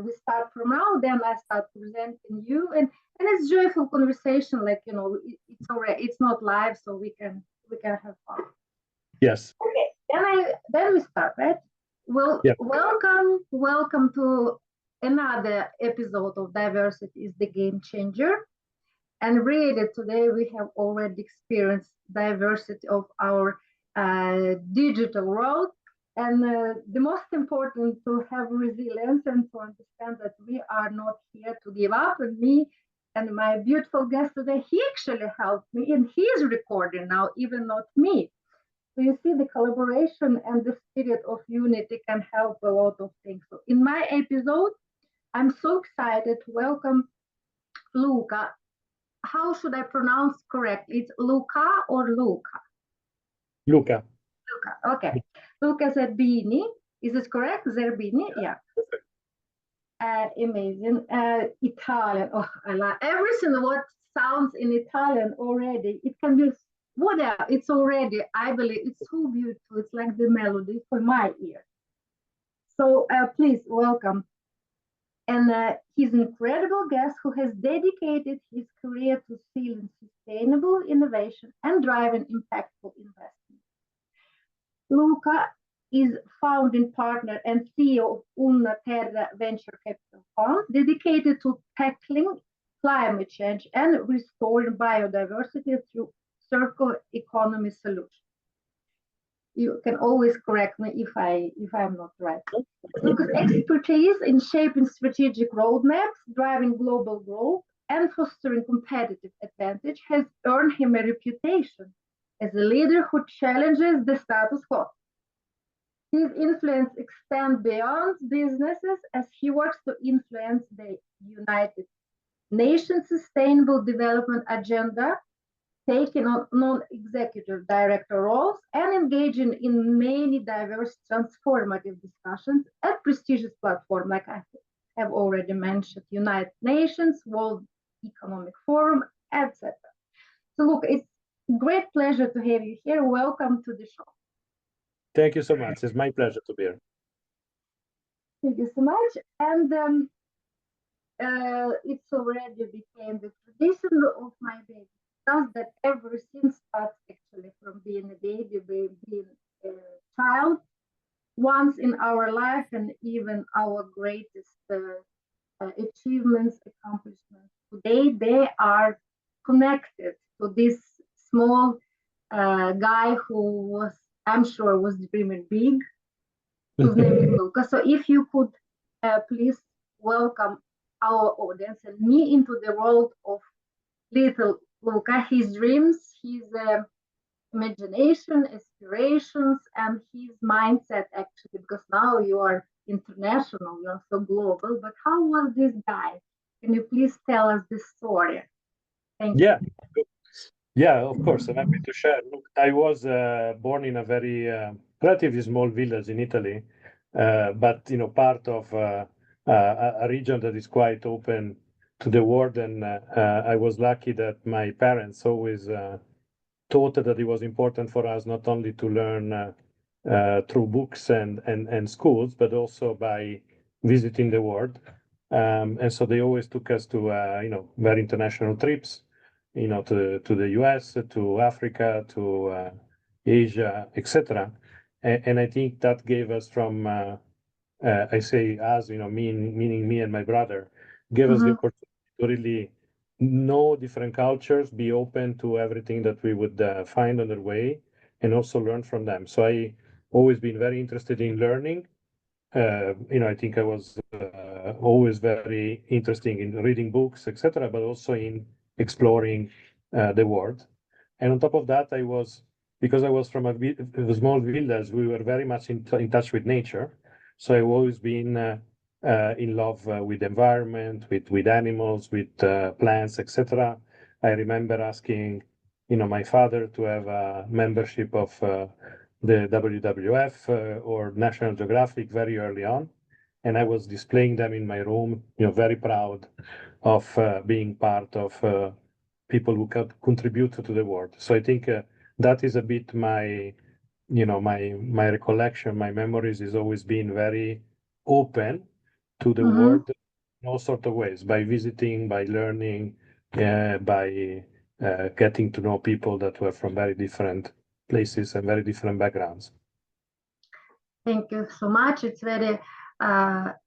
we start from now, then I start presenting you, and it's joyful conversation. Like it's already, it's not live, so we can have fun. Yes. Okay. Then we start, right? Well, yeah. welcome to another episode of Diversity is the Game Changer. And really, today we have already experienced diversity of our digital world. And the most important to have resilience and to understand that we are not here to give up. And me and my beautiful guest today, he actually helped me, and he's recording now, even not me. So you see, the collaboration and the spirit of unity can help a lot of things. So in my episode, I'm so excited to welcome Luca. How should I pronounce correctly? It's Luca or Luca? Luca. Luca, okay. Luca Zerbini. Is it correct? Zerbini, yeah. Amazing. Italian. Oh, I like everything what sounds in Italian already. It can be whatever. It's already, I believe, it's so beautiful. It's like the melody for my ear. So please welcome. And he's an incredible guest who has dedicated his career to fueling sustainable innovation and driving impactful investment. Luca is founding partner and CEO of Terra venture capital fund dedicated to tackling climate change and restoring biodiversity through circular economy solutions. You can always correct me if I'm not right. Lucas' expertise in shaping strategic roadmaps, driving global growth, and fostering competitive advantage has earned him a reputation as a leader who challenges the status quo. His influence extends beyond businesses as he works to influence the United Nations Sustainable Development Agenda, taking on non-executive director roles and engaging in many diverse transformative discussions at prestigious platforms like I have already mentioned, United Nations, World Economic Forum, etc. So look, it's a great pleasure to have you here. Welcome to the show. Thank you so much. It's my pleasure to be here. Thank you so much. And it's already became the tradition of my baby. That everything starts actually from being a baby, being a child, once in our life, and even our greatest achievements, accomplishments today, they are connected to this small guy who was, I'm sure, was dreaming big, whose name is Luca. So if you could please welcome our audience and me into the world of little Luca, his dreams, his imagination, aspirations, and his mindset, actually, because now you are international, you are so global. But how was this guy? Can you please tell us this story? Thank you. Yeah, of course. I'm happy to share. Look, I was born in a very relatively small village in Italy, but part of a region that is quite open to the world, and I was lucky that my parents always taught that it was important for us not only to learn through books and schools, but also by visiting the world. And so they always took us to very international trips, to the US, to Africa, to Asia, etc. And I think that gave us from I say us, meaning me and my brother, gave us the opportunity to really know different cultures, be open to everything that we would find on the way, and also learn from them. So I always been very interested in learning. I think I was always very interested in reading books, etc., but also in exploring the world. And on top of that, because I was from a small village, we were very much in touch with nature. So I've always been in love with the environment, with animals, with plants, etc. I remember asking, my father to have a membership of the WWF or National Geographic very early on, and I was displaying them in my room, very proud of being part of people who could contribute to the world. So I think that is a bit my recollection, my memories is always been very open to the Mm-hmm. world in all sorts of ways, by visiting, by learning, by getting to know people that were from very different places and very different backgrounds. Thank you so much. It's very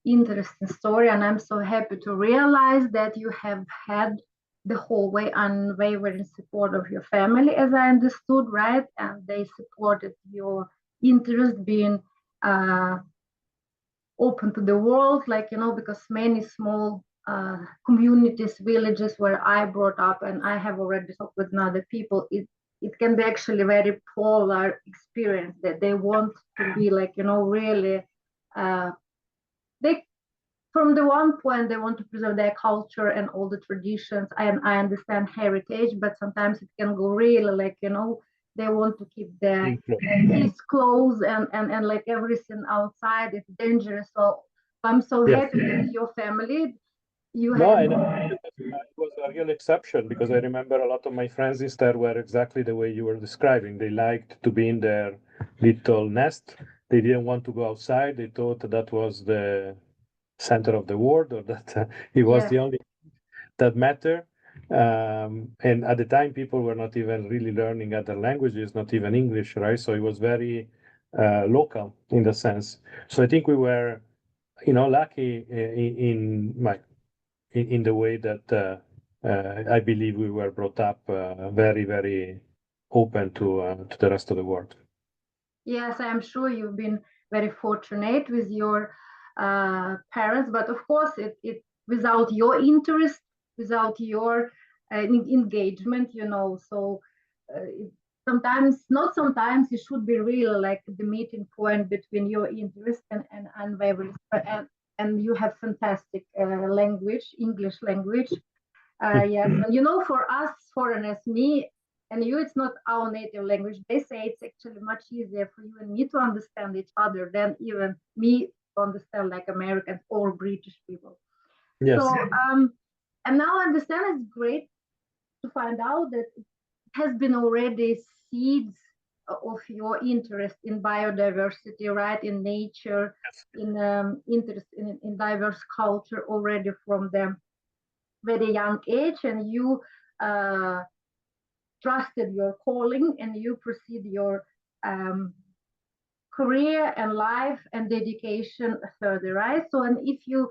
interesting story, and I'm so happy to realize that you have had the whole way unwavering support of your family, as I understood, right? And they supported your interest being open to the world, like, because many small communities, villages where I brought up, and I have already talked with other people, it can be actually very polar experience, that they want to be like, really, they, from the one point, they want to preserve their culture and all the traditions. I understand heritage, but sometimes it can go really like, they want to keep their kids close, and like everything outside is dangerous. So I'm so happy that your family, you No, had. and it was a real exception, because I remember a lot of my friends instead were exactly the way you were describing. They liked to be in their little nest. They didn't want to go outside. They thought that was the center of the world, or that it was the only that mattered. And at the time, people were not even really learning other languages, not even English, right? So it was very local in the sense. So I think we were, lucky in the way that I believe we were brought up very, very open to the rest of the world. Yes, I'm sure you've been very fortunate with your parents, but of course, it without your interest, without your engagement, So sometimes, not sometimes, it should be really like the meeting point between your interest and unwavering, and you have fantastic language, English language. Yes, and for us foreigners, me and you, it's not our native language. They say it's actually much easier for you and me to understand each other than even me to understand like Americans or British people. Yes. So, and now I understand it's great to find out that it has been already seeds of your interest in biodiversity, right? In nature, in interest in diverse culture already from the very young age, and you uh, trusted your calling, and you proceed your um, career and life and dedication further, right? So, and if you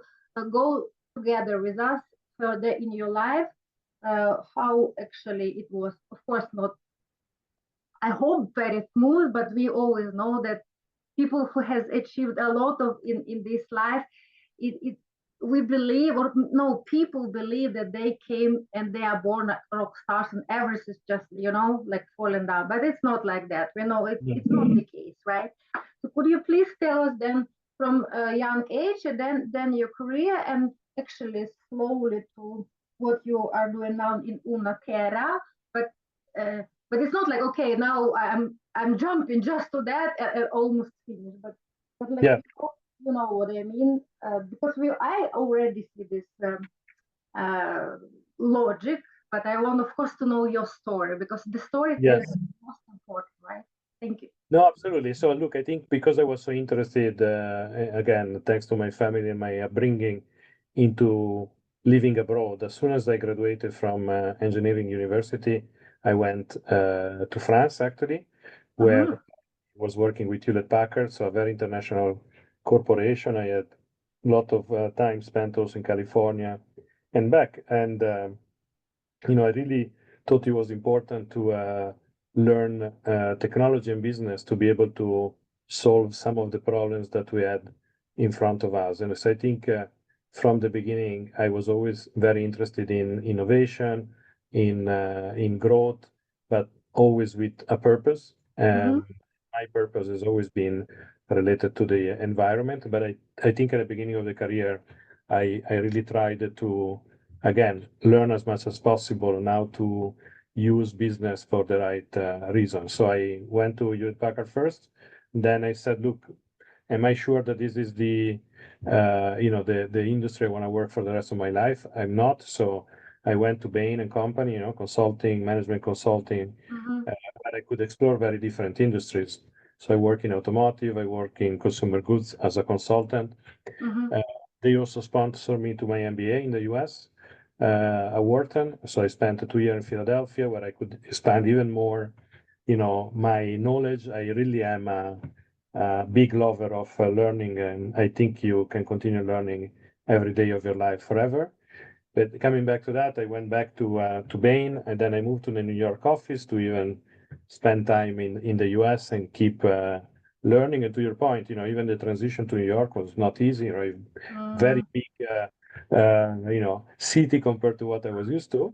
go together with us further in your life, how actually it was, of course, not, I hope, very smooth, but we always know that people who has achieved a lot of in this life, it we believe, or no, people believe that they came and they are born rock stars and everything is just like falling down, but it's not like that. We know it's not the case, right? So could you please tell us then, from a young age, and then your career, and actually slowly to what you are doing now in Una Terra, but uh, but it's not like, okay, now I'm jumping just to that and almost finished, but like, Yeah. you know what I mean? Because I already see this logic, but I want, of course, to know your story, because the storytelling Yes. is most important, right? Thank you. No, absolutely. So, look, I think because I was so interested, again, thanks to my family and my upbringing, into living abroad, as soon as I graduated from engineering university, I went to France, actually, where Mm-hmm. I was working with Hewlett-Packard, so a very international corporation. I had a lot of time spent also in California and back. And I really thought it was important to learn technology and business to be able to solve some of the problems that we had in front of us. And so I think from the beginning, I was always very interested in innovation, in growth, but always with a purpose. Mm-hmm. My purpose has always been related to the environment, but I think at the beginning of the career, I really tried to again learn as much as possible now to use business for the right reason. So I went to Hewlett Packard first. Then I said, look, am I sure that this is the industry I want to work for the rest of my life? I'm not. So I went to Bain and Company, consulting, management consulting, Mm-hmm. where I could explore very different industries. So I work in automotive, I work in consumer goods as a consultant. Mm-hmm. they also sponsored me to my MBA in the US at Wharton. So I spent 2 years in Philadelphia where I could expand even more, my knowledge. I really am a big lover of learning, and I think you can continue learning every day of your life forever. But coming back to that, I went back to Bain, and then I moved to the New York office to even spend time in the US and keep learning. And to your point, even the transition to New York was not easy, right? Very big, city compared to what I was used to.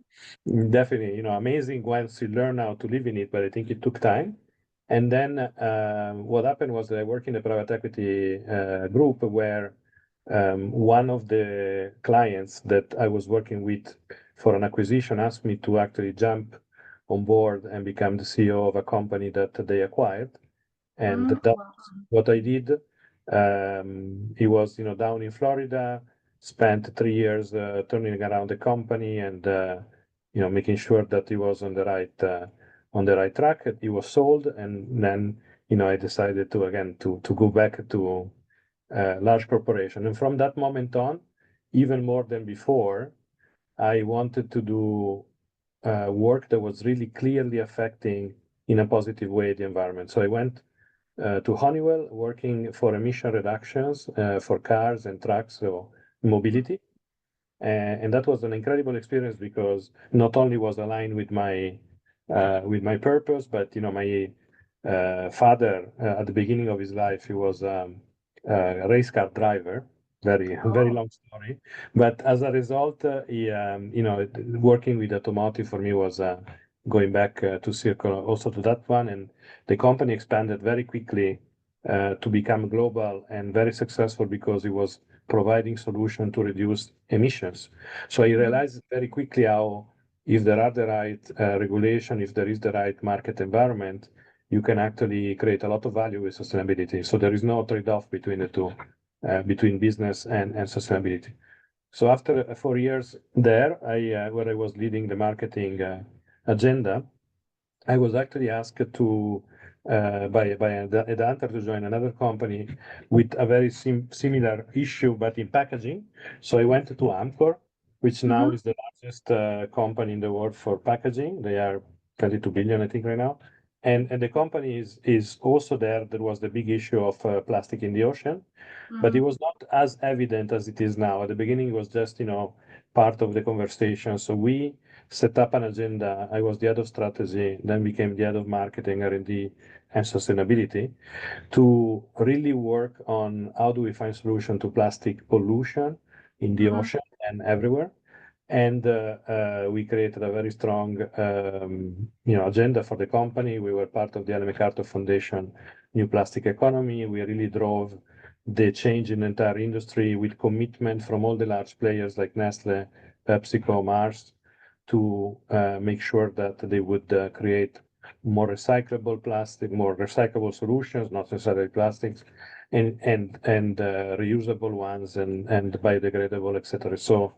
Definitely, amazing once you learn how to live in it, but I think it took time. And then what happened was that I work in a private equity group where one of the clients that I was working with for an acquisition asked me to actually jump on board and become the CEO of a company that they acquired. And that's Wow. what I did. He was, down in Florida, spent 3 years turning around the company and, making sure that he was on the right track. He was sold, and then, I decided to go back to large corporation. And from that moment on, even more than before, I wanted to do work that was really clearly affecting in a positive way the environment. So I went to Honeywell, working for emission reductions for cars and trucks, so mobility. And that was an incredible experience because not only was aligned with my purpose, but my father at the beginning of his life, he was a race car driver. Very long story, but as a result, he working with automotive for me was going back to circle also to that one, and the company expanded very quickly to become global and very successful because it was providing solution to reduce emissions. So I realized very quickly how if there are the right regulation, if there is the right market environment, you can actually create a lot of value with sustainability. So there is no trade-off between the two, between business and sustainability. So after 4 years there, where I was leading the marketing agenda, I was actually asked to by a headhunter to join another company with a very similar issue, but in packaging. So I went to Amcor, which now is the largest company in the world for packaging. They are 22 billion, I think, right now. And the company is also there. There was the big issue of plastic in the ocean, but it was not as evident as it is now. At the beginning, it was just part of the conversation. So we set up an agenda. I was the head of strategy, then became the head of marketing, R&D, and sustainability to really work on how do we find solution to plastic pollution in the ocean and everywhere. And we created a very strong, agenda for the company. We were part of the Ellen MacArthur Foundation New Plastic Economy. We really drove the change in the entire industry with commitment from all the large players like Nestle, PepsiCo, Mars, to make sure that they would create more recyclable plastic, more recyclable solutions, not necessarily plastics, and reusable ones and biodegradable, etc. So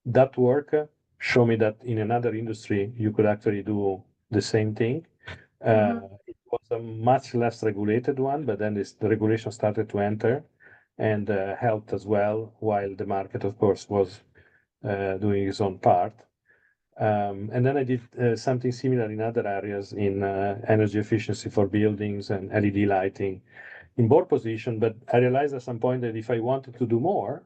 that work showed me that in another industry you could actually do the same thing. It was a much less regulated one, but then the regulation started to enter and helped as well, while the market, of course, was doing its own part. And then I did something similar in other areas in energy efficiency for buildings and LED lighting in board position. But I realized at some point that if I wanted to do more,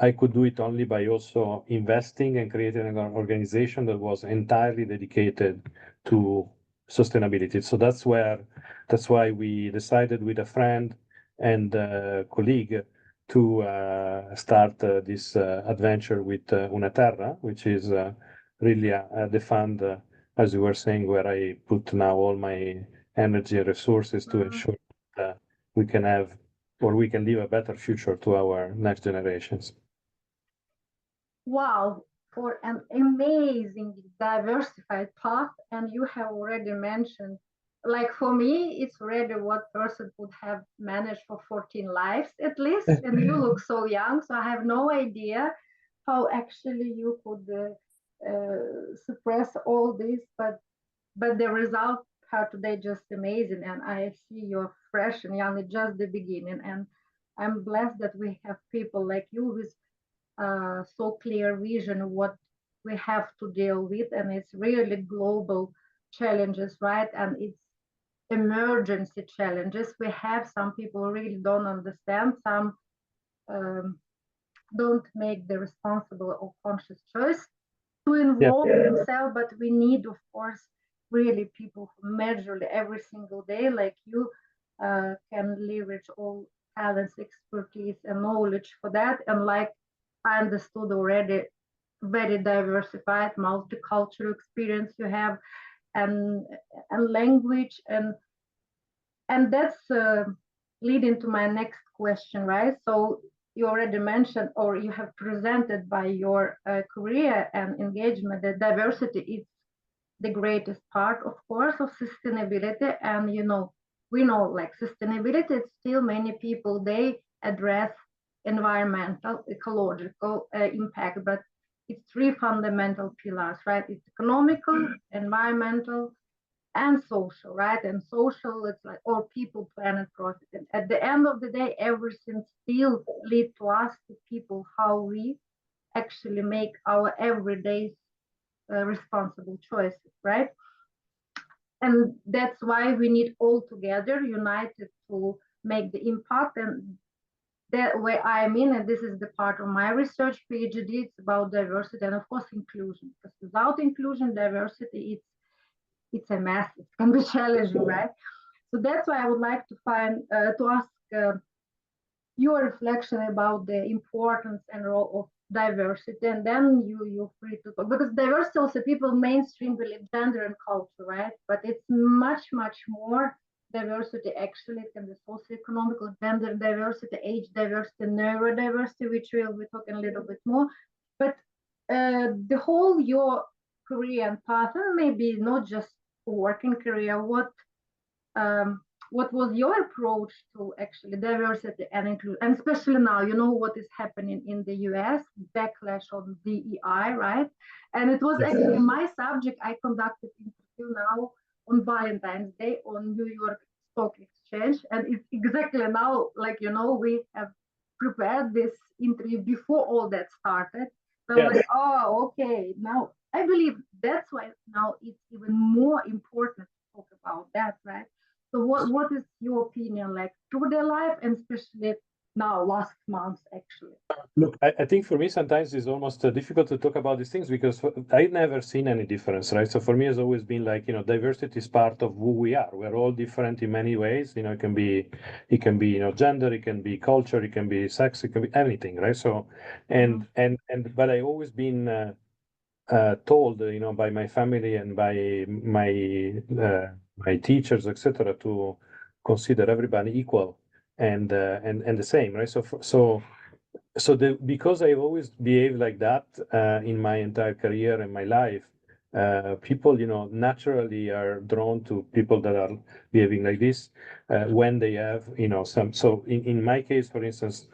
I could do it only by also investing and creating an organization that was entirely dedicated to sustainability. So that's why we decided with a friend and colleague to start this adventure with Una Terra, which is really the fund, as you were saying, where I put now all my energy and resources to ensure that we can have or we can leave a better future to our next generations. Wow, for an amazing diversified path. And you have already mentioned, like for me, it's already what person would have managed for 14 lives at least. And you look so young, so I have no idea how actually you could suppress all this, but the results are today just amazing. And I see you're fresh and young, it's just the beginning. And I'm blessed that we have people like you with so clear vision of what we have to deal with, and it's really global challenges, right? And it's emergency challenges. We have some people really don't understand, some um, don't make the responsible or conscious choice to Yeah. involve themselves, but we need, of course, really people who measure every single day, like you, can leverage all talents, expertise, and knowledge for that. And like I understood already, very diversified, multicultural experience you have, and language, and that's leading to my next question, right? So you already mentioned, or you have presented by your career and engagement, that diversity is the greatest part, of course, of sustainability. And we know, like, sustainability, it's still many people, they address environmental, ecological impact, but it's three fundamental pillars, right? It's economical, environmental, and social, right? And social, it's like, or people, planet, profit. And at the end of the day, everything still lead to us, to people, how we actually make our everyday responsible choices, right? And that's why we need all together, united, to make the impact. And that way I'm in, and this is the part of my research PhD, it's about diversity and, of course, inclusion. Because without inclusion, diversity, it's a mess. It can be challenging, right? So that's why I would like to ask your reflection about the importance and role of diversity, and then you're free to talk, because diversity also, people mainstream believe gender and culture, right? But it's much more diversity. Actually, it can be socioeconomical, gender diversity, age diversity, neurodiversity, which we'll be talking a little bit more. But the whole your career and path, and maybe not just working career, um, what was your approach to actually diversity and inclusion, and especially now, what is happening in the US, backlash on DEI, right? And it was actually my subject. I conducted interview now on Valentine's Day on New York Stock Exchange, and it's exactly now, like, we have prepared this interview before all that started. So Yes. like, oh, okay, now I believe that's why now it's even more important to talk about that, right? So what is your opinion, like, through their life, and especially now, last month, actually? Look, I think for me sometimes it's almost difficult to talk about these things because I've never seen any difference, right? So for me, it's always been like, diversity is part of who we are. We're all different in many ways. It can be, gender, it can be culture, it can be sex, it can be anything, right? So, but I always been told, by my family and by my teachers, etc., to consider everybody equal and the same, right? Because I've always behaved like that in my entire career and my life, people, naturally are drawn to people that are behaving like this when they have, some. So in my case, for instance,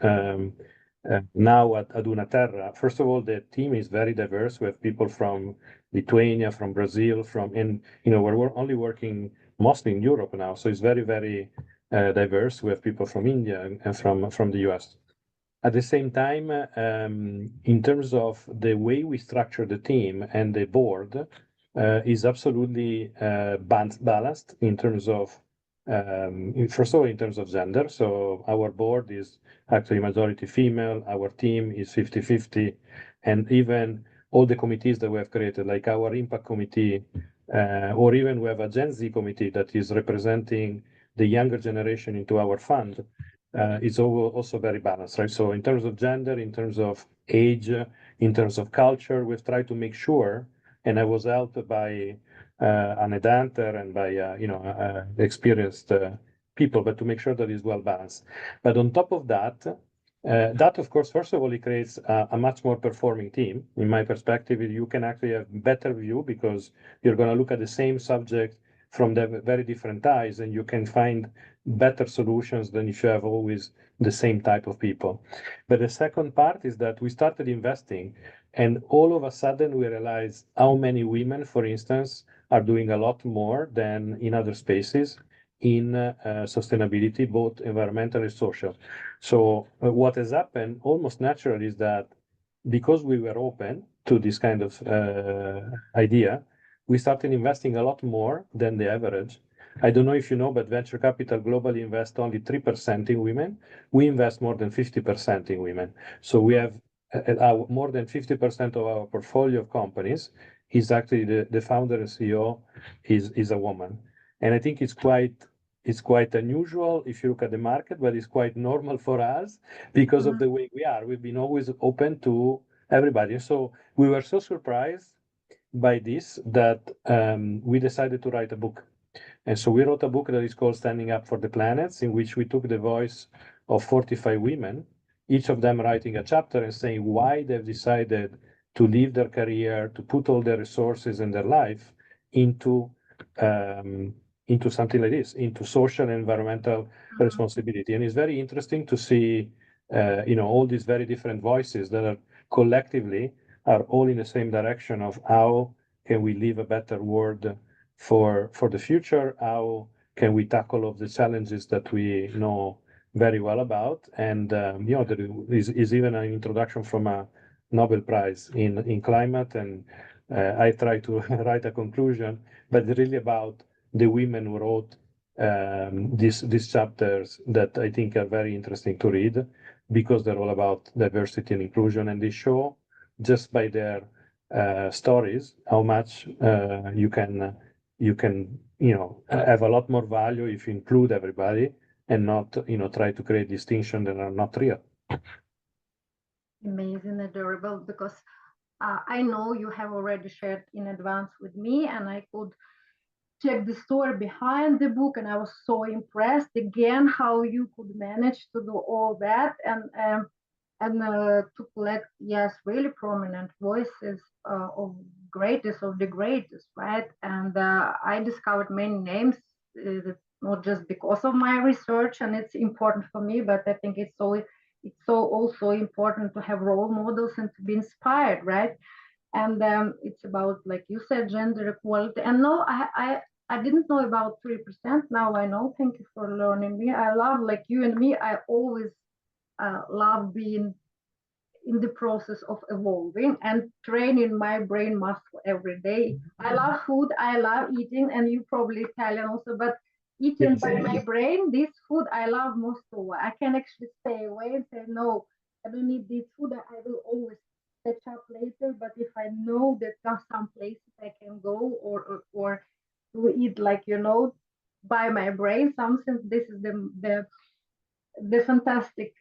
now at Una Terra, first of all, the team is very diverse. We have people from Lithuania, from Brazil, and we're only working mostly in Europe now, so it's very, very diverse. We have people from India and from the US. At the same time, in terms of the way we structure the team and the board, is absolutely balanced in terms of, first of all, in terms of gender. So our board is actually majority female, our team is 50-50, and even all the committees that we have created, like our impact committee, or even we have a Gen Z committee that is representing the younger generation into our fund, is also very balanced, right? So in terms of gender, in terms of age, in terms of culture, we've tried to make sure, and I was helped by an headhunter and by experienced people, but to make sure that it's well balanced. But on top of that, that of course, first of all, it creates a much more performing team. In my perspective, you can actually have better view because you're going to look at the same subject from the very different eyes, and you can find better solutions than if you have always the same type of people. But the second part is that we started investing, and all of a sudden we realized how many women, for instance, are doing a lot more than in other spaces. in sustainability, both environmental and social. So what has happened almost naturally is that because we were open to this kind of idea, we started investing a lot more than the average. I don't know if you know, but venture capital globally invests only 3% in women. We invest more than 50% in women. So we have more than 50% of our portfolio of companies is actually the founder and CEO is a woman. And I think it's quite unusual if you look at the market, but it's quite normal for us because of the way we are. We've been always open to everybody. So we were so surprised by this that we decided to write a book. And so we wrote a book that is called Standing Up for the Planets, in which we took the voice of 45 women, each of them writing a chapter and saying why they've decided to leave their career, to put all their resources and their life into something like this, into social and environmental responsibility. And it's very interesting to see, all these very different voices that are collectively are all in the same direction of how can we live a better world for the future? How can we tackle all of the challenges that we know very well about? And there is even an introduction from a Nobel Prize in climate, and I try to write a conclusion, but really about the women who wrote these chapters that I think are very interesting to read because they're all about diversity and inclusion, and they show just by their stories how much you can have a lot more value if you include everybody and not try to create distinctions that are not real. Amazing, adorable, because I know you have already shared in advance with me, and I could check the story behind the book, and I was so impressed again how you could manage to do all that and to collect, yes, really prominent voices of the greatest, right? And I discovered many names, not just because of my research, and it's important for me, but I think it's so also important to have role models and to be inspired, right? And it's about, like you said, gender equality. And no, I didn't know about 3%. Now I know. Thank you for learning me. I love, like you and me, I always love being in the process of evolving and training my brain muscle every day. I love food, I love eating, and you probably Italian also, but eating by my brain, this food I love most of all. I can actually stay away and say, no, I don't need this food. I will always catch up later. But if I know that there's some places I can go or to eat, like, by my brain, something, this is the fantastic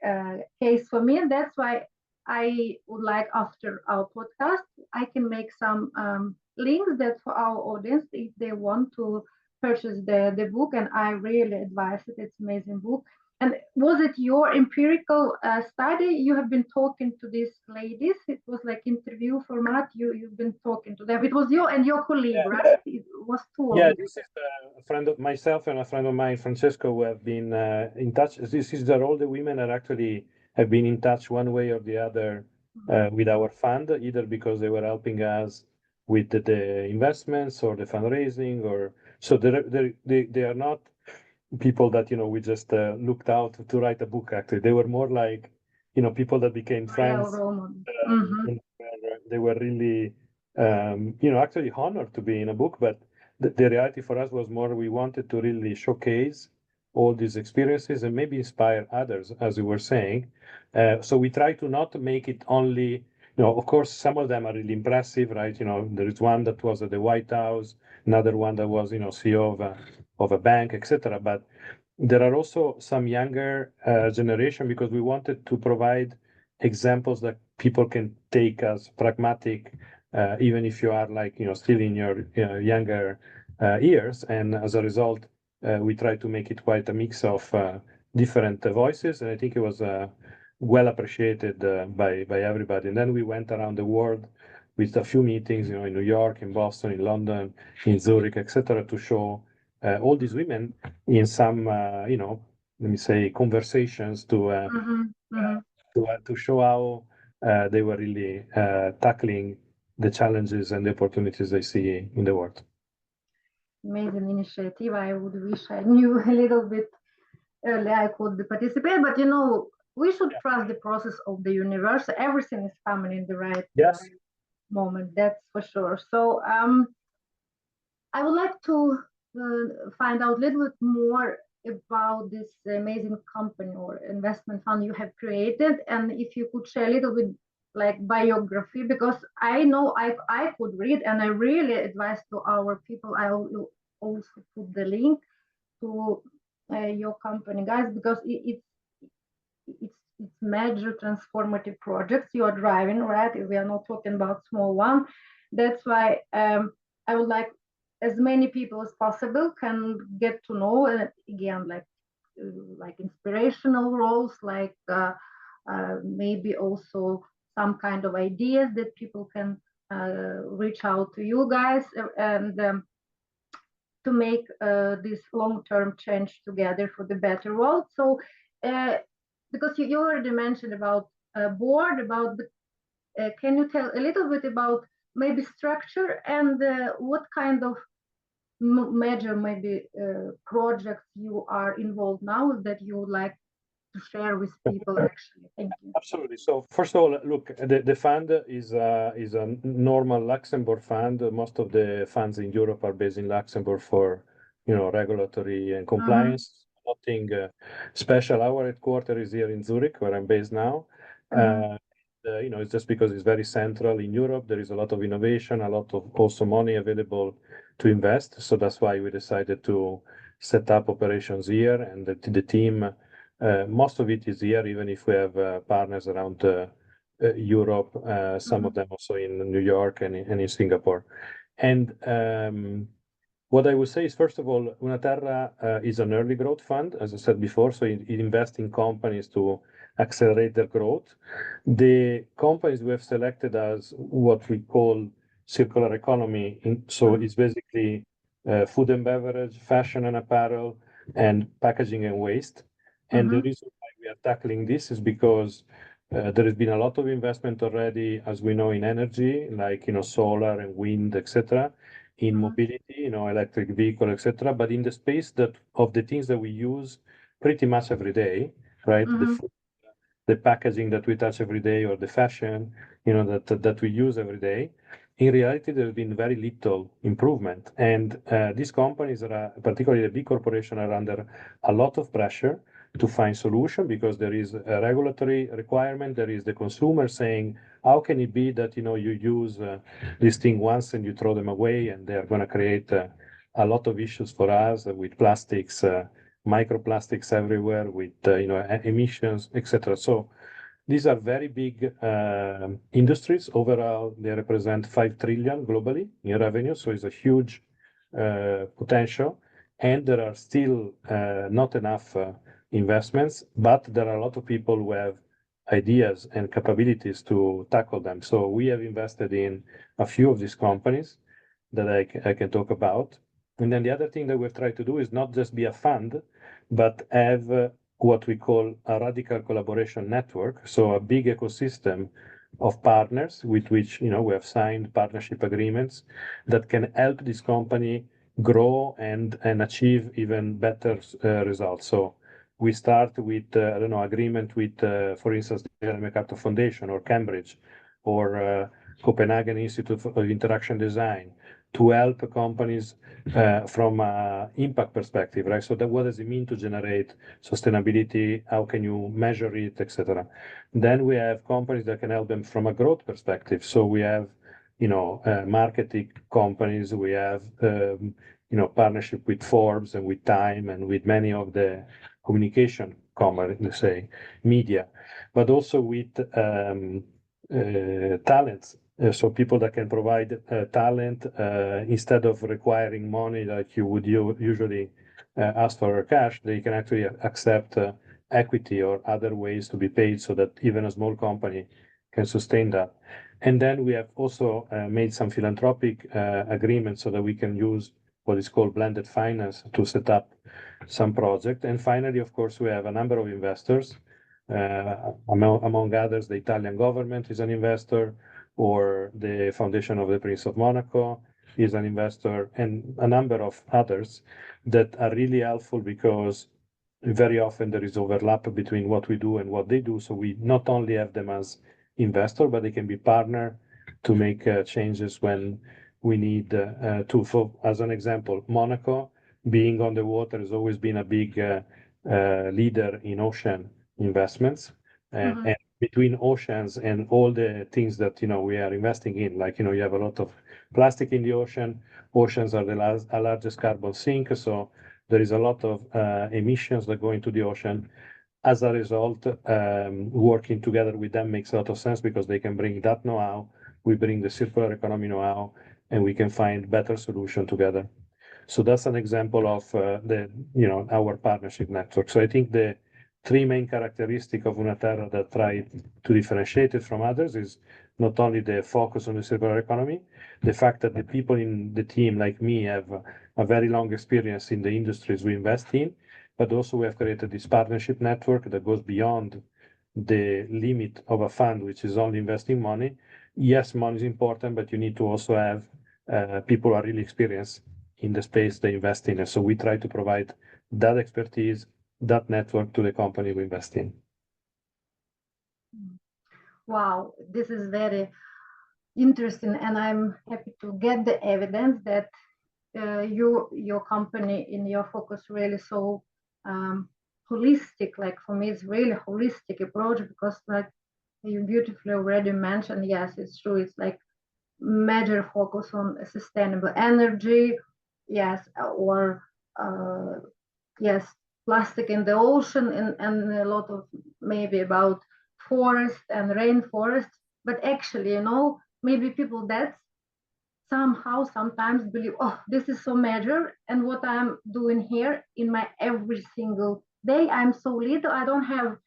case for me. And that's why I would like, after our podcast, I can make some links that for our audience, if they want to purchase the book, and I really advise it. It's an amazing book. And was it your empirical study? You have been talking to these ladies. It was like interview format. You've been talking to them. It was you and your colleague, right? It was two of Yeah, you. this is a friend of myself and a friend of mine, Francesco, who have been in touch. This is that all the women are actually have been in touch one way or the other with our fund, either because they were helping us with the investments or the fundraising, or so they are not people that we just looked out to write a book. Actually, they were more like people that became friends. And they were really actually honored to be in a book, but the reality for us was more we wanted to really showcase all these experiences and maybe inspire others, as you were saying. So we try to not make it only, of course, some of them are really impressive, right? There is one that was at the White House, another one that was, CEO of a bank, etc. But there are also some younger generation, because we wanted to provide examples that people can take as pragmatic, even if you are like still in your younger years. And as a result, we try to make it quite a mix of different voices, and I think it was well appreciated by everybody. And then we went around the world with a few meetings, in New York, in Boston, in London, in Zurich, etc., to show all these women in some, let me say, conversations to show how they were really tackling the challenges and the opportunities they see in the world. amazing initiative. I would wish I knew a little bit early I could participate, but we should trust the process of the universe. Everything is coming in the right Yes. moment, that's for sure. So I would like to find out a little bit more about this amazing company or investment fund you have created, and if you could share a little bit like biography, because I know I could read, and I really advise to our people. I will also put the link to your company, guys, because it's major transformative projects you are driving, right? We are not talking about small one. That's why I would like as many people as possible can get to know, again, like inspirational roles, like maybe also some kind of ideas that people can reach out to you guys, and to make this long-term change together for the better world. So, because you already mentioned about board, about can you tell a little bit about maybe structure and what kind of major maybe projects you are involved now that you would like to share with people actually? Thank you. Absolutely. So first of all, look, the fund is a normal Luxembourg fund. Most of the funds in Europe are based in Luxembourg for, regulatory and compliance. Nothing special. Our headquarters is here in Zurich, where I'm based now. It's just because it's very central in Europe. There is a lot of innovation, a lot of also money available to invest. So that's why we decided to set up operations here, and the team. Most of it is here, even if we have partners around Europe, some of them also in New York and in Singapore. And what I would say is, first of all, Terra is an early growth fund, as I said before, so it invests in companies to accelerate their growth. The companies we have selected as what we call circular economy, so it's basically food and beverage, fashion and apparel, and packaging and waste. And the reason why we are tackling this is because there has been a lot of investment already, as we know, in energy, like solar and wind, etc., in mobility, electric vehicle, etc. But in the space of the things that we use pretty much every day, right? The food, the packaging that we touch every day, or the fashion, that we use every day. In reality, there's been very little improvement, and these companies particularly the big corporations, are under a lot of pressure to find solution, because there is a regulatory requirement. There is the consumer saying, how can it be that you use this thing once and you throw them away, and they're going to create a lot of issues for us with plastics, microplastics everywhere, with emissions, etc. So these are very big industries. Overall, they represent 5 trillion globally in revenue, so it's a huge potential. And there are still not enough investments, but there are a lot of people who have ideas and capabilities to tackle them. So we have invested in a few of these companies that I can talk about. And then the other thing that we've tried to do is not just be a fund, but have what we call a radical collaboration network. So a big ecosystem of partners with which we have signed partnership agreements that can help this company grow and achieve even better results. So we start with agreement with, for instance, the Ellen MacArthur Foundation or Cambridge or Copenhagen Institute of Interaction Design to help companies from an impact perspective, right? So what does it mean to generate sustainability? How can you measure it, etc. Then we have companies that can help them from a growth perspective. So we have, marketing companies. We have, partnership with Forbes and with Time and with many of the communication companies, let's say, media, but also with talents. So people that can provide talent instead of requiring money like you would usually ask for cash, they can actually accept equity or other ways to be paid, so that even a small company can sustain that. And then we have also made some philanthropic agreements so that we can use what is called blended finance to set up some project. And finally, of course, we have a number of investors. Among others, the Italian government is an investor, or the Foundation of the Prince of Monaco, is an investor, and a number of others that are really helpful because very often there is overlap between what we do and what they do. So we not only have them as investor, but they can be partner to make changes when we need to. For, as an example, Monaco, being on the water, has always been a big leader in ocean investments. And between oceans and all the things that we are investing in, like you have a lot of plastic in the ocean. Oceans are the largest carbon sink, so there is a lot of emissions that go into the ocean. As a result, working together with them makes a lot of sense because they can bring that know-how, we bring the circular economy know-how, and we can find better solution together. So that's an example of our partnership network. So I think the three main characteristics of Terra that try to differentiate it from others is not only the focus on the circular economy, the fact that the people in the team, like me, have a very long experience in the industries we invest in, but also we have created this partnership network that goes beyond the limit of a fund, which is only investing money. Yes, money is important, but you need to also have people who are really experienced in the space they invest in. And so we try to provide that expertise, that network to the company we invest in. Wow, this is very interesting, and I'm happy to get the evidence that your company in your focus really so holistic. Like for me, it's really holistic approach because, like you beautifully already mentioned, yes, it's true. It's like major focus on sustainable energy, yes, or yes, plastic in the ocean, and a lot of maybe about forest and rainforest. But actually, maybe people that somehow sometimes believe, oh, this is so major, and what I'm doing here in my every single day, I'm so little, I don't have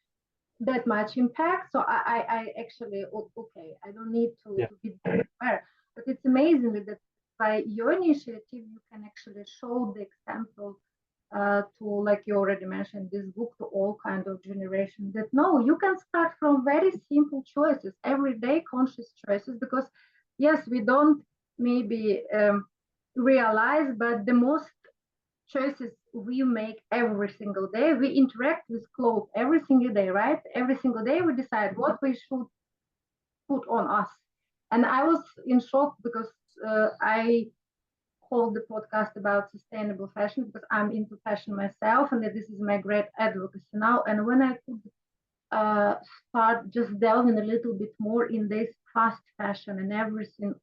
that much impact. So I actually, okay, I don't need to be there. But it's amazing that by your initiative, you can actually show the example to, like you already mentioned, this book to all kind of generations that no, you can start from very simple choices, everyday conscious choices, because yes, we don't maybe realize, but the most choices we make every single day, we interact with clothes every single day, right? Every single day we decide what we should put on us. And I was in shock because I hold the podcast about sustainable fashion because I'm into fashion myself, and that this is my great advocacy now. And when I could start just delving a little bit more in this fast fashion and everything,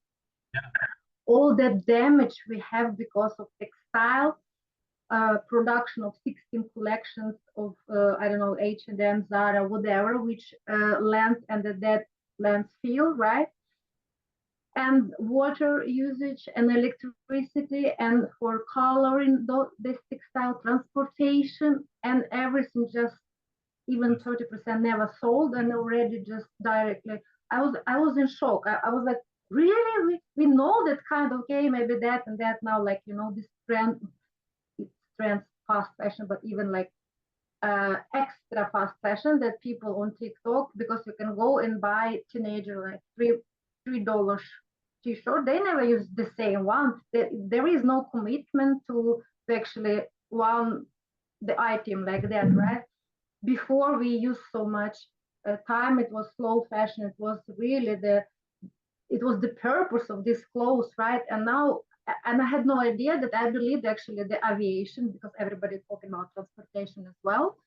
all that damage we have because of textile production of 16 collections of I don't know, H&M, Zara, whatever, which lands and that landfill, right? And water usage and electricity, and for coloring this textile, transportation and everything, just even 30% never sold, and already just directly. I was in shock. I was like, really? We know that kind of, okay, maybe that and that now, like, this trend fast fashion, but even like extra fast fashion that people on TikTok, because you can go and buy teenager like $3 t-shirt, they never use the same one. There is no commitment to actually the item like that, right? Before we used so much time, it was slow fashion. It was really the purpose of this clothes, right? And now, and I had no idea that I believed actually the aviation, because everybody's talking about transportation as well.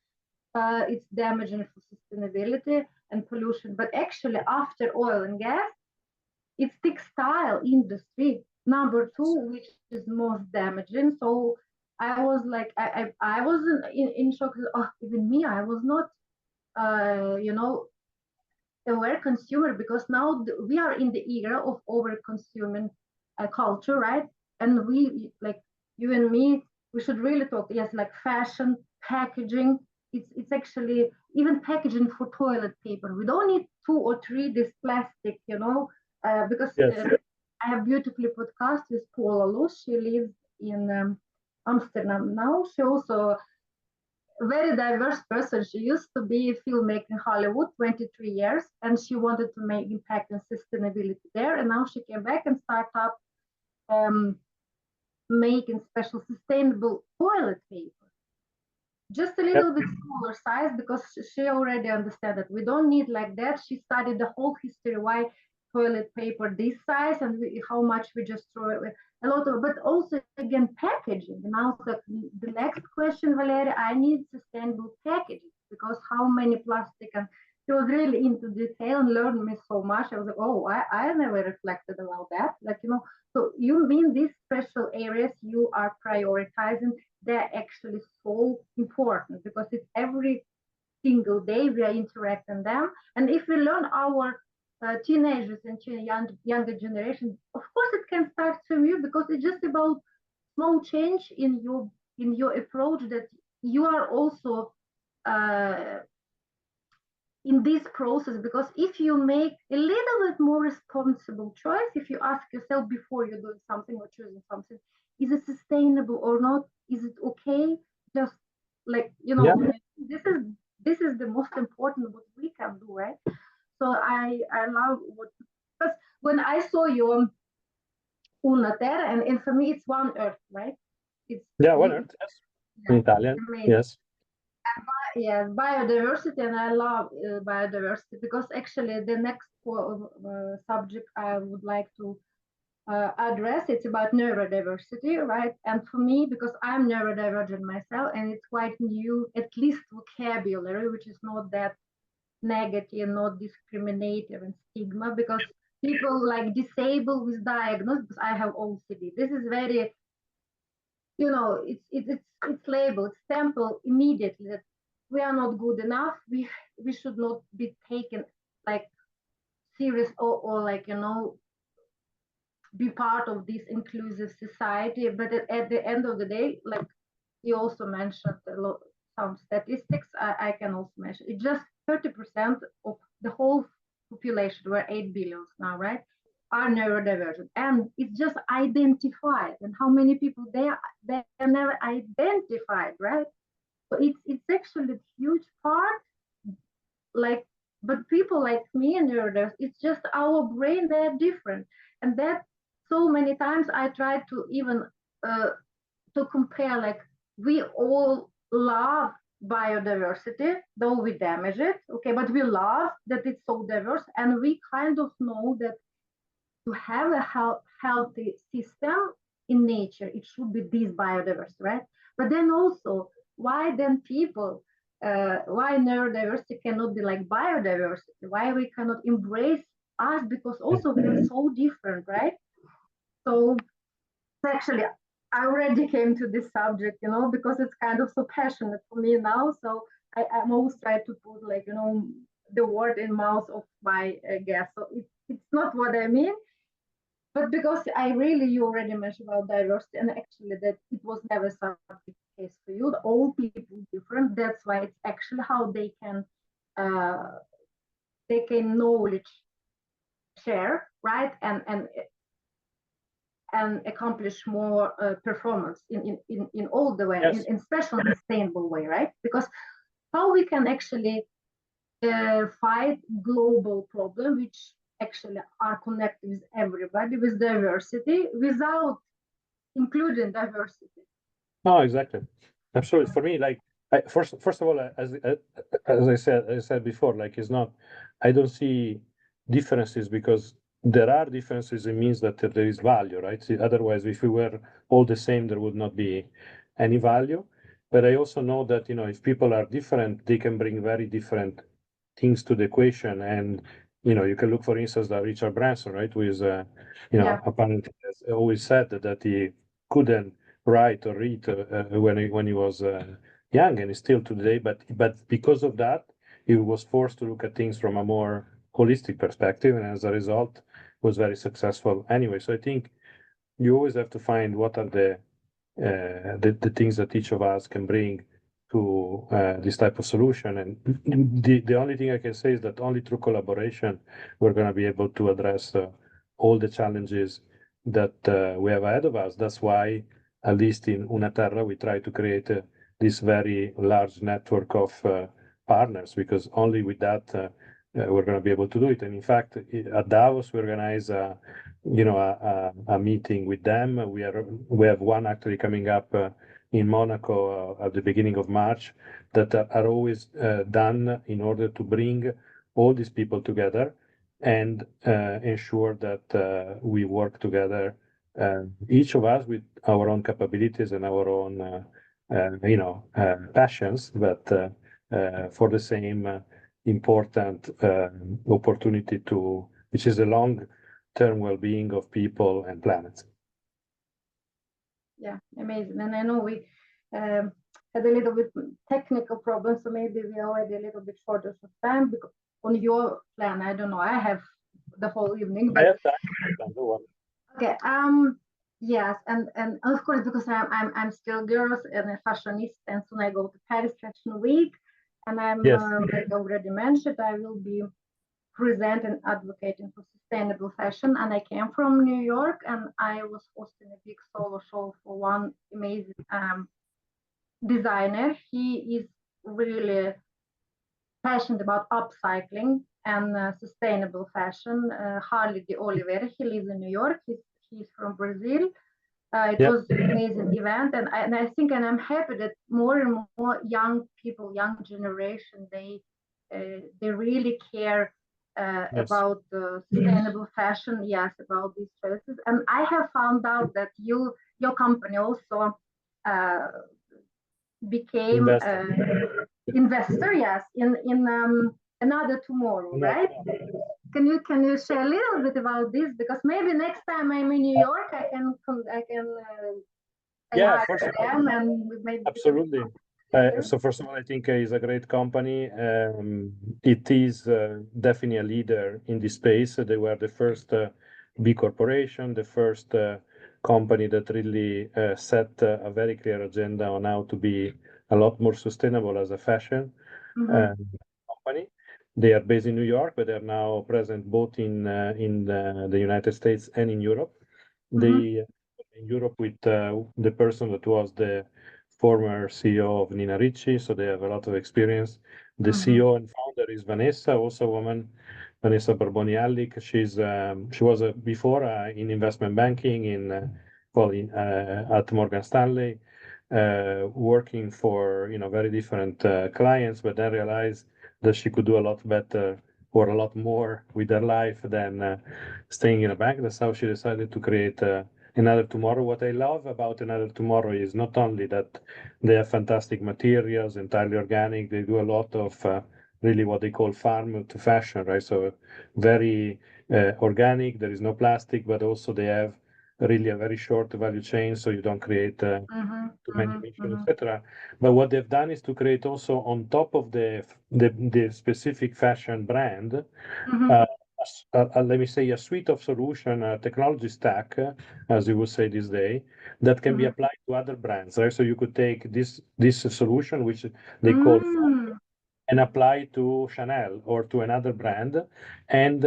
It's damaging for sustainability and pollution. But actually, after oil and gas, it's textile industry number 2, which is most damaging. So I was like, I was in shock. Oh, even me, I was not, aware consumer, because now we are in the era of over consuming culture, right? And we, like you and me, we should really talk, yes, like fashion, packaging. It's actually even packaging for toilet paper. We don't need 2 or 3 this plastic, because I have beautifully podcast with Paula Luz. She lives in Amsterdam now. She also very diverse person. She used to be a filmmaker in Hollywood, 23 years, and she wanted to make impact and sustainability there. And now she came back and started up making special sustainable toilet paper, just a little bit smaller size, because she already understands that we don't need like that. She studied the whole history why toilet paper this size and how much we just throw away. A lot of, but also again packaging. Now the next question, Valeria, I need sustainable packaging, because how many plastic, and she was really into detail and learned me so much. I was like, oh, I never reflected about that. Like, so you mean these special areas you are prioritizing, they're actually so important, because it's every single day we are interacting them. And if we learn our teenagers and younger generation, of course it can start from you, because it's just about small change in your approach, that you are also in this process. Because if you make a little bit more responsible choice, if you ask yourself before you're doing something or choosing something, is it sustainable or not, is it okay, just like this is the most important what we can do, right? So I love what, because when I saw you Una Terra, and for me it's one earth, right? It's One earth, yes. In Italian, amazing. yes. Yes, biodiversity, and I love biodiversity, because actually the next subject I would like to address, it's about neurodiversity, right? And for me, because I'm neurodivergent myself, and it's quite new, at least vocabulary, which is not that negative, not discriminative and stigma, because people like disabled with diagnosis, because I have OCD. This is very, it's labeled, stamped immediately that we are not good enough. We should not be taken like serious, or like, be part of this inclusive society. But at the end of the day, like you also mentioned some statistics, I can also mention it's just 30% of the whole population, we're 8 billion now, right, are neurodivergent, and it's just identified. And how many people they're never identified, right? So it's actually a huge part, like, but people like me and neurodiverse, it's just our brain, they're different. And that so many times I try to even to compare, like, we all love biodiversity, though we damage it, okay, but we love that it's so diverse, and we kind of know that to have a healthy system in nature, it should be this biodiversity, right? But then also, why then people, why neurodiversity cannot be like biodiversity? Why we cannot embrace us? Because also we are so different, right? So actually, I already came to this subject, because it's kind of so passionate for me now. So I'm always trying to put, like, the word in mouth of my guest. So it's not what I mean, but because you already mentioned about diversity, and actually that it was never such a case for you. All people different. That's why it's actually how they can knowledge share, right, and accomplish more performance in all the way, Yes. in special sustainable way, right? Because how we can actually fight global problem, which actually are connected with everybody, with diversity, without including diversity. No, exactly. Absolutely. For me, like, first of all, as I said before, like, it's not, I don't see differences, because there are differences. It means that there is value, right? See, otherwise, if we were all the same, there would not be any value. But I also know that, if people are different, they can bring very different things to the equation. And, you can look, for instance, at Richard Branson, right? Who is, apparently has always said that he couldn't write or read when he was young, and still today. But because of that, he was forced to look at things from a more holistic perspective, and as a result, was very successful anyway. So I think you always have to find what are the things that each of us can bring to this type of solution. And the only thing I can say is that only through collaboration we're going to be able to address all the challenges that we have ahead of us. That's why, at least in Una Terra, we try to create this very large network of partners, because only with that we're going to be able to do it. And in fact, at Davos, we organize a meeting with them. We have one actually coming up in Monaco at the beginning of March that are always done in order to bring all these people together and ensure that we work together, each of us with our own capabilities and our own passions, but for the same important opportunity which is the long-term well-being of people and planets. Yeah, amazing. And I know we had a little bit technical problems, so maybe we are already a little bit short of time because on your plan. I don't know. I have the whole evening. But... I have time. Okay. Yes, and of course, because I'm still girls and a fashionista, and soon I go to Paris Fashion Week, and I'm yes. Like already mentioned, I will be present and advocating for sustainable fashion. And I came from New York, and I was hosting a big solo show for one amazing designer. He is really passionate about upcycling and sustainable fashion. Harley de Oliveira. He lives in New York. He's from Brazil. It was an amazing event, and I think, and I'm happy that more and more young people, young generation, they really care about sustainable fashion. Yes, about these choices. And I have found out that your company also became investor. Yes, in Another Tomorrow, right? Can you share a little bit about this? Because maybe next time I'm in New York, I can yeah, for sure. them and maybe Absolutely. So first of all, I think it's a great company. It is definitely a leader in this space. They were the first big corporation, the first company that really set a very clear agenda on how to be a lot more sustainable as a fashion company. They are based in New York, but they're now present both in the United States and in Europe. They in Europe with the person that was the former CEO of Nina Ricci, so they have a lot of experience. The CEO and founder is Vanessa, also a woman, Vanessa Barboni-Allic. She was before in investment banking at Morgan Stanley, working for very different clients, but then realized that she could do a lot better or a lot more with her life than staying in a bank. That's how she decided to create Another Tomorrow. What I love about Another Tomorrow is not only that they have fantastic materials, entirely organic, they do a lot of really what they call farm to fashion, right? So very organic, there is no plastic, but also they have really a very short value chain, so you don't create too many emissions, etc. But what they've done is to create also on top of the specific fashion brand, let me say, a suite of solution, a technology stack, as you would say this day, that can be applied to other brands, right? So you could take this solution, which they call, and apply to Chanel or to another brand, and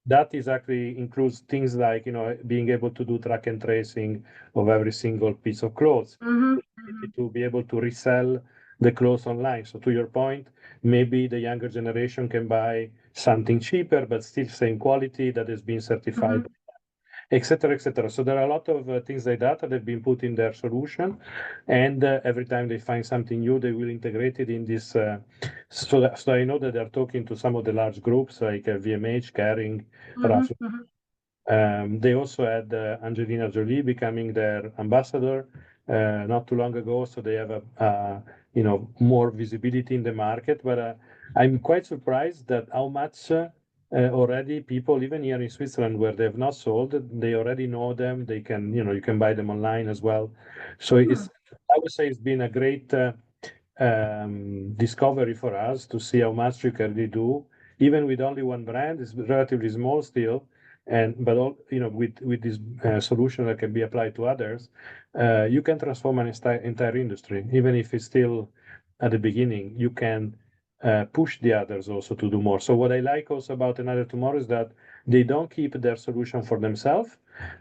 that is actually includes things like being able to do track and tracing of every single piece of clothes, to be able to resell the clothes online. So to your point, maybe the younger generation can buy something cheaper, but still same quality that has been certified, etc., etc. So there are a lot of things like that that have been put in their solution, and every time they find something new, they will integrate it in this. So I know that they're talking to some of the large groups like VMH, Kering, they also had Angelina Jolie becoming their ambassador not too long ago, so they have a more visibility in the market. But I'm quite surprised that how much already people, even here in Switzerland, where they have not sold, they already know them. They can, you can buy them online as well. So I would say it's been a great discovery for us to see how much you can really do, even with only one brand. It's relatively small still, but with this solution that can be applied to others, you can transform an entire industry. Even if it's still at the beginning, you can push the others also to do more. So what I like also about Another Tomorrow is that they don't keep their solution for themselves.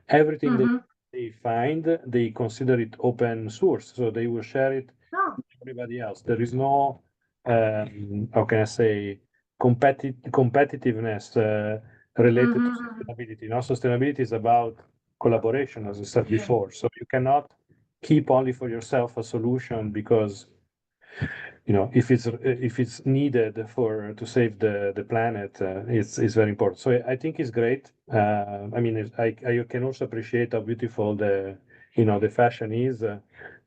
Everything that they find, they consider it open source, so they will share it with everybody else. There is no, how can I say, competitiveness related to sustainability. You know, sustainability is about collaboration, as I said before. So you cannot keep only for yourself a solution because, you know, if it's needed for to save the planet, it's very important. So I think it's great. I mean, I can also appreciate how beautiful the fashion is,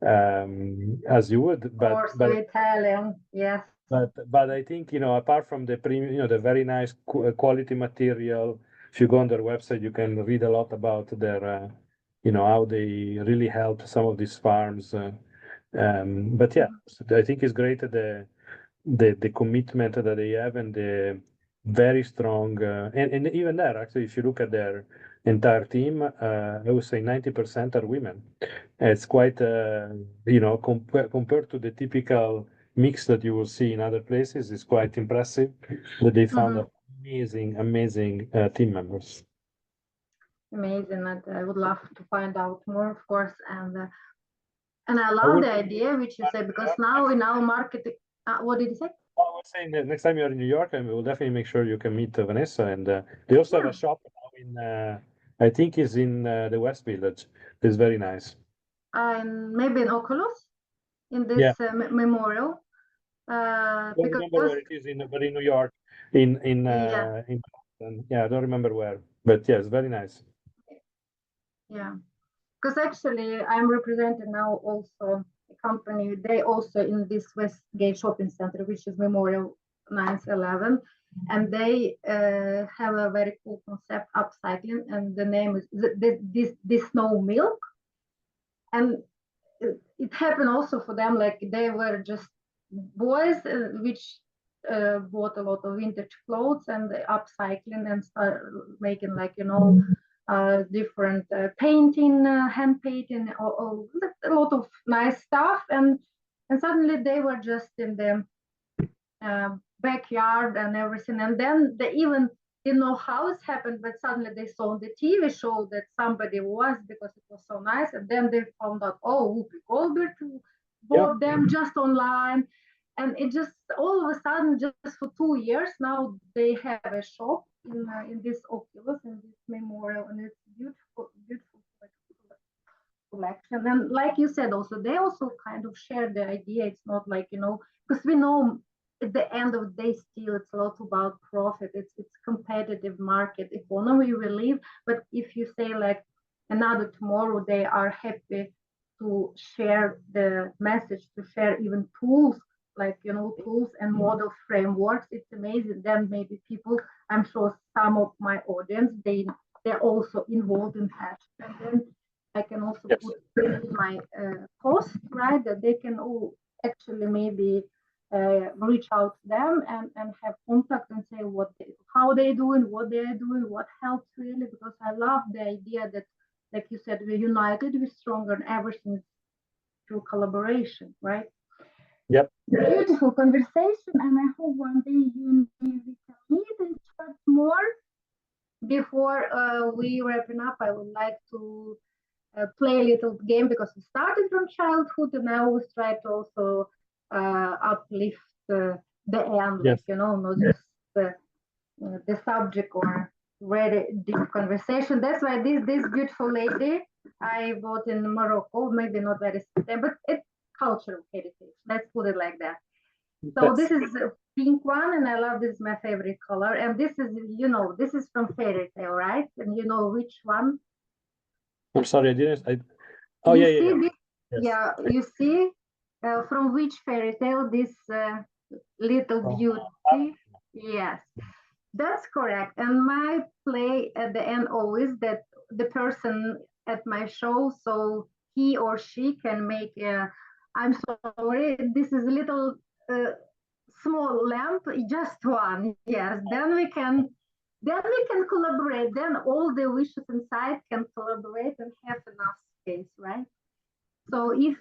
as you would, Or so Italian, yes. But I think, you know, apart from the premium, you know, the very nice quality material, if you go on their website, you can read a lot about their, you know, how they really help some of these farms. But yeah, I think it's great the commitment that they have and the very strong, and even there, actually, if you look at their entire team, I would say 90% are women. It's quite, you know, compared to the typical mix that you will see in other places, is quite impressive that they found amazing team members. Amazing, and I would love to find out more, of course. And I love the idea which you said, because now in our market, what did you say? I was saying that next time you're in New York, and we will definitely make sure you can meet Vanessa. And they also have a shop now in, I think, is in the West Village. It's very nice. And maybe in Oculus, in this memorial. I don't remember where it is but in New York, in yeah, I don't remember where, but yeah, it's very nice. Yeah, because actually I'm representing now also a company. They also in this Westgate shopping center, which is Memorial 9/11, and they have a very cool concept, upcycling, and the name is this snow milk. And it happened also for them, like they were just boys which bought a lot of vintage clothes and upcycling and start making, like, you know, different painting, hand painting, or a lot of nice stuff. And suddenly they were just in the backyard and everything. And then they even didn't know how it happened, but suddenly they saw on the TV show that somebody was, because it was so nice. And then they found out, oh, Whoopi Goldberg bought them just online. And it just all of a sudden, just for 2 years now, they have a shop in this Oculus, in this memorial, and it's beautiful collection. And like you said, also they also kind of share the idea. It's not like, you know, because we know at the end of the day, still it's a lot about profit. It's competitive market economy we live. But if you say like another tomorrow, they are happy to share the message, to share even tools, like, you know, tools and model frameworks. It's amazing. Then maybe people, I'm sure some of my audience, they're also involved in that. And then I can also put my post, right, that they can all actually maybe reach out to them and have contact and say how they're doing, what they're doing, what helps really, because I love the idea that, like you said, we're united, we're stronger, and everything is through collaboration, right? Yep. Beautiful conversation, and I hope one day we can meet and chat more. Before we wrapping up, I would like to play a little game, because we started from childhood and I always try to also uplift the end, like, you know, not just the subject or very deep conversation. That's why this beautiful lady I bought in Morocco, maybe not very sustainable, but it's cultural heritage. Let's put it like that. So this is a pink one, and I love this, is my favorite color. And this is, you know, this is from fairy tale, right? And you know which one? I'm sorry, I didn't. Yeah, you see from which fairy tale this little beauty? Yes, that's correct. And my play at the end always that the person at my show, so he or she can make I'm sorry, this is a little small lamp, just one. Yes, then we can collaborate. Then all the wishes inside can collaborate and have enough space, right? So if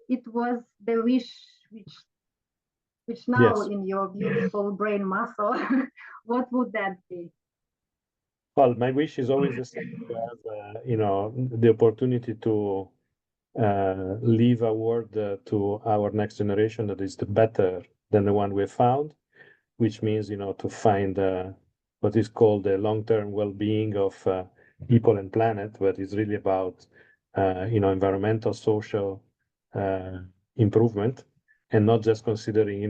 it was the wish which now in your beautiful brain muscle, what would that be? Well, my wish is always the same, to have, you know, the opportunity to leave a word to our next generation that is better than the one we found. which means, to find what is called the long-term well-being of people and planet, but it's really about, environmental, social improvement, and not just considering,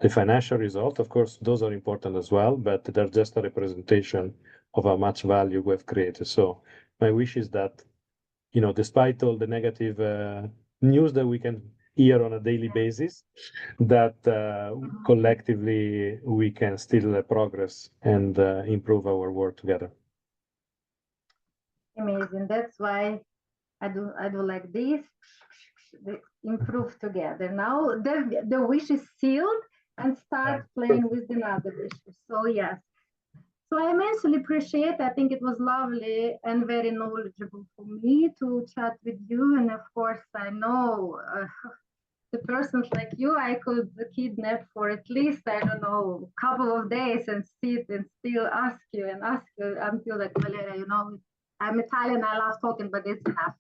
the financial result. Of course, those are important as well, but they're just a representation of how much value we've created. So my wish is that, despite all the negative news that we can hear on a daily basis, that collectively we can still progress and improve our work together. Amazing. That's why I do like this. Improve together. Now the wish is sealed, and start playing with another wishes. So yes. So I immensely appreciate. I think it was lovely and very knowledgeable for me to chat with you. And of course, I know the persons like you, I could kidnap for at least, I don't know, a couple of days and sit and still ask you until like, Valeria, I'm Italian, I love talking, but it's enough.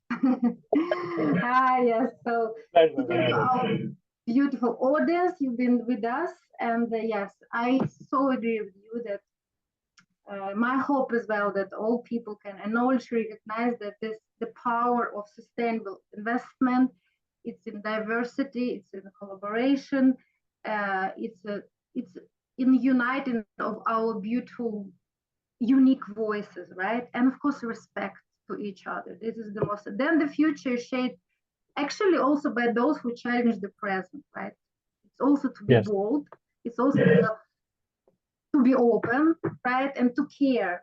Yes, so thank you, our beautiful audience, you've been with us. And yes, I so agree with you that my hope as well that all people can acknowledge, recognize that the power of sustainable investment, it's in diversity, it's in collaboration, it's in uniting of our beautiful, unique voices, right? And of course, respect to each other. This is the most. Then the future is shaped actually also by those who challenge the present, right? It's also to be bold. It's also to be open, right? And to care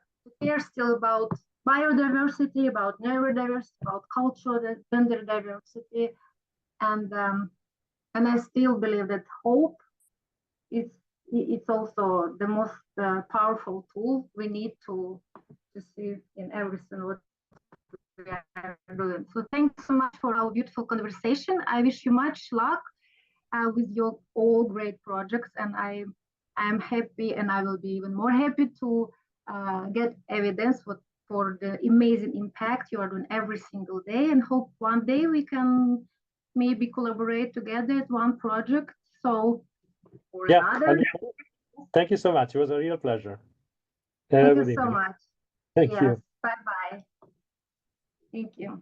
still about biodiversity, about neurodiversity, about cultural, gender diversity. And I still believe that hope it's also the most powerful tool we need to see in everything what we are doing. So thanks so much for our beautiful conversation. I wish you much luck with your all great projects, and I'm happy, and I will be even more happy to get evidence for the amazing impact you are doing every single day, and hope one day we can maybe collaborate together at one project. So, or another. Thank you so much. It was a real pleasure. Thank you so much. Thank you. Bye-bye. Thank you.